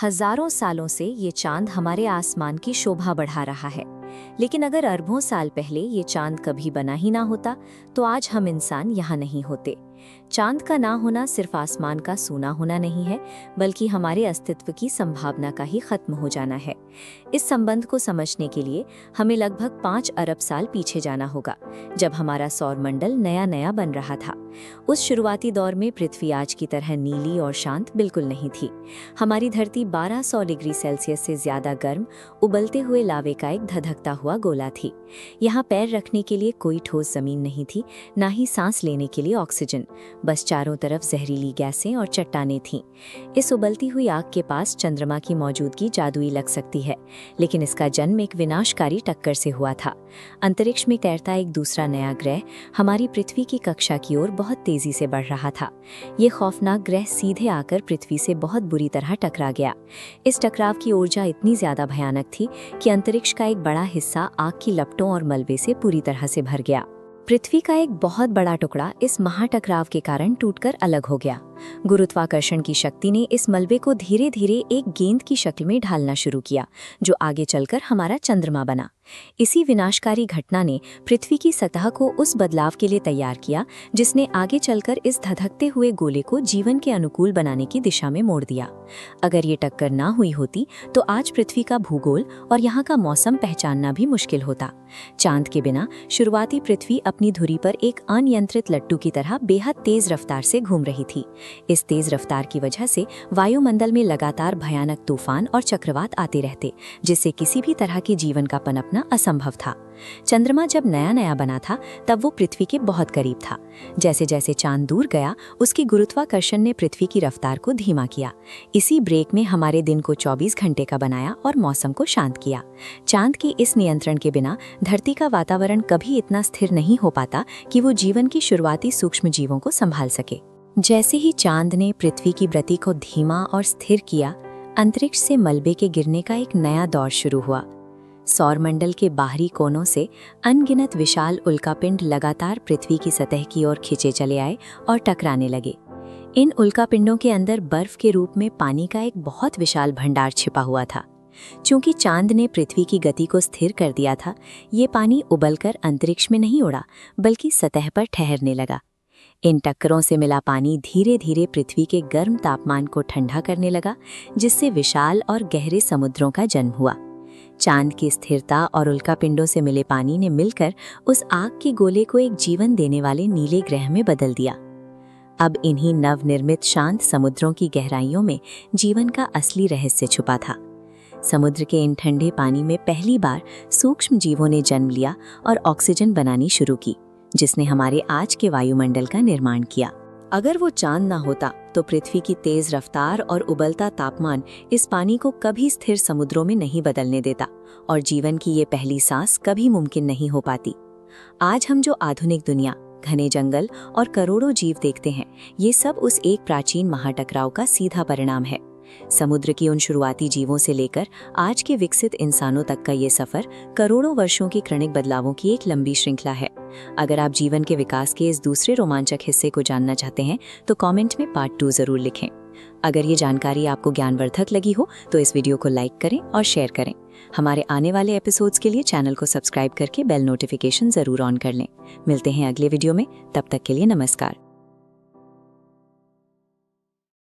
हजारों सालों से ये चांद हमारे आसमान की शोभा बढ़ा रहा है। लेकिन अगर अरबों साल पहले ये चांद कभी बना ही ना होता तो आज हम इंसान यहाँ नहीं होते। चांद का ना होना सिर्फ आसमान का सूना होना नहीं है, बल्कि हमारे अस्तित्व की संभावना का ही खत्म हो जाना है। इस संबंध को समझने के लिए हमें लगभग 5 अरब साल पीछे जाना होगा, जब हमारा सौरमंडल नया नया बन रहा था। उस शुरुआती दौर में पृथ्वी आज की तरह नीली और शांत बिल्कुल नहीं थी। हमारी धरती 1200 डिग्री सेल्सियस से ज्यादा गर्म, उबलते हुए लावे का एक धधकता हुआ गोला थी। यहाँ पैर रखने के लिए कोई ठोस जमीन नहीं थी, ना ही सांस लेने के लिए ऑक्सीजन। बस चारों तरफ जहरीली गैसें और चट्टानें थीं। इस उबलती हुई आग के पास चंद्रमा की मौजूदगी जादुई लग सकती है, लेकिन इसका जन्म एक विनाशकारी टक्कर से हुआ था। अंतरिक्ष में तैरता एक दूसरा नया ग्रह हमारी पृथ्वी की कक्षा की ओर बहुत तेजी से बढ़ रहा था। ये खौफनाक ग्रह सीधे आकर पृथ्वी से बहुत बुरी तरह टकरा गया। इस टकराव की ऊर्जा इतनी ज्यादा भयानक थी कि अंतरिक्ष का एक बड़ा हिस्सा आग की लपटों और मलबे से पूरी तरह से भर गया। पृथ्वी का एक बहुत बड़ा टुकड़ा इस महाटकराव के कारण टूटकर अलग हो गया। गुरुत्वाकर्षण की शक्ति ने इस मलबे को धीरे धीरे एक गेंद की शक्ल में ढालना शुरू किया, जो आगे चलकर हमारा चंद्रमा बना। इसी विनाशकारी घटना ने पृथ्वी की सतह को उस बदलाव के लिए तैयार किया, जिसने आगे चलकर इस धधकते हुए गोले को जीवन के अनुकूल बनाने की दिशा में मोड़ दिया। अगर ये टक्कर ना हुई होती तो आज पृथ्वी का भूगोल और यहाँ का मौसम पहचानना भी मुश्किल होता। चांद के बिना शुरुआती पृथ्वी अपनी धुरी पर एक अनियंत्रित लट्टू की तरह बेहद तेज रफ्तार से घूम रही थी। इस तेज रफ्तार की वजह से वायुमंडल में लगातार भयानक तूफान और चक्रवात आते रहते, जिससे किसी भी तरह के जीवन का पनपना असंभव था। चंद्रमा जब नया नया बना था तब वो पृथ्वी के बहुत करीब था। जैसे जैसे चांद दूर गया, उसकी गुरुत्वाकर्षण ने पृथ्वी की रफ्तार को धीमा किया। इसी ब्रेक में हमारे दिन को 24 घंटे का बनाया और मौसम को शांत किया। चांद के इस नियंत्रण के बिना धरती का वातावरण कभी इतना स्थिर नहीं हो पाता कि वो जीवन की शुरुआती सूक्ष्म जीवों को संभाल सके। जैसे ही चांद ने पृथ्वी की गति को धीमा और स्थिर किया, अंतरिक्ष से मलबे के गिरने का एक नया दौर शुरू हुआ। सौरमंडल के बाहरी कोनों से अनगिनत विशाल उल्कापिंड लगातार पृथ्वी की सतह की ओर खिंचे चले आए और टकराने लगे। इन उल्कापिंडों के अंदर बर्फ के रूप में पानी का एक बहुत विशाल भंडार छिपा हुआ था। चूंकि चांद ने पृथ्वी की गति को स्थिर कर दिया था, ये पानी उबलकर अंतरिक्ष में नहीं उड़ा, बल्कि सतह पर ठहरने लगा। इन टक्करों से मिला पानी धीरे धीरे पृथ्वी के गर्म तापमान को ठंडा करने लगा, जिससे विशाल और गहरे समुद्रों का जन्म हुआ। चांद की स्थिरता और उल्कापिंडों से मिले पानी ने मिलकर उस आग के गोले को एक जीवन देने वाले नीले ग्रह में बदल दिया। अब इन्हीं नवनिर्मित शांत समुद्रों की गहराइयों में जीवन का असली रहस्य छुपा था। समुद्र के इन ठंडे पानी में पहली बार सूक्ष्म जीवों ने जन्म लिया और ऑक्सीजन बनानी शुरू की, जिसने हमारे आज के वायुमंडल का निर्माण किया। अगर वो चांद ना होता तो पृथ्वी की तेज रफ्तार और उबलता तापमान इस पानी को कभी स्थिर समुद्रों में नहीं बदलने देता और जीवन की ये पहली सांस कभी मुमकिन नहीं हो पाती। आज हम जो आधुनिक दुनिया, घने जंगल और करोड़ों जीव देखते हैं, ये सब उस एक प्राचीन महाटकराव का सीधा परिणाम है। समुद्र की उन शुरुआती जीवों से लेकर आज के विकसित इंसानों तक का ये सफर करोड़ों वर्षों के क्षणिक बदलावों की एक लंबी श्रृंखला है। अगर आप जीवन के विकास के इस दूसरे रोमांचक हिस्से को जानना चाहते हैं तो कमेंट में पार्ट 2 जरूर लिखें। अगर ये जानकारी आपको ज्ञानवर्धक लगी हो तो इस वीडियो को लाइक करें और शेयर करें। हमारे आने वाले एपिसोड्स के लिए चैनल को सब्सक्राइब करके बेल नोटिफिकेशन जरूर ऑन कर लें। मिलते हैं अगले वीडियो में, तब तक के लिए नमस्कार।